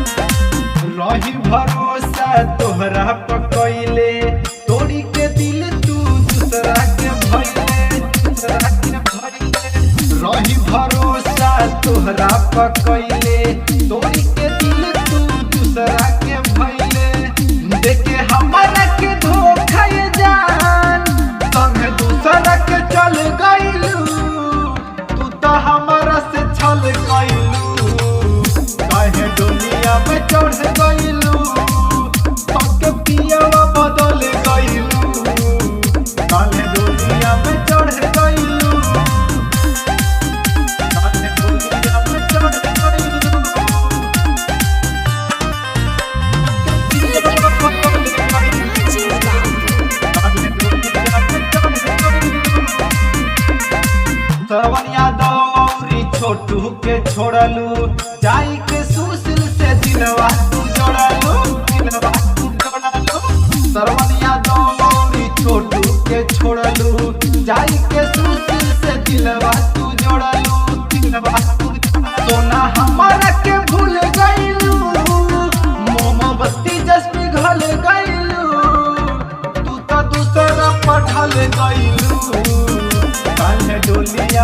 रही भरोसा तोहरा पकइले तोड़ी के दिल तू दूसरा के भइले रही भरोसा तोहरा पकइले तोड़ी के दिल तू दूसरा के भइले देखे हमारा के धोखा ये जान संग दूसरा के चल गइलू तू तो हमारा से छल गइलू काहे दुनिया में चढ़ गइलू पक्के पियावा बदल गइलू काहे दुनिया में चढ़ गइलू काहे दुनिया में चढ़ गइलू श्रवण यादव औरी छोटू के छोड़लू जाई के सुशील से दिलवा तू जोड़लू श्रवण यादव औरी छोटू के छोड़लू जाई के सुशील से दिलवा तू जोड़लू सोना हमारा के भूल गइलू मोमबत्ती जस पिघल गइलू तू तो दूसरा पढ़ल गइलू काहे डोलिया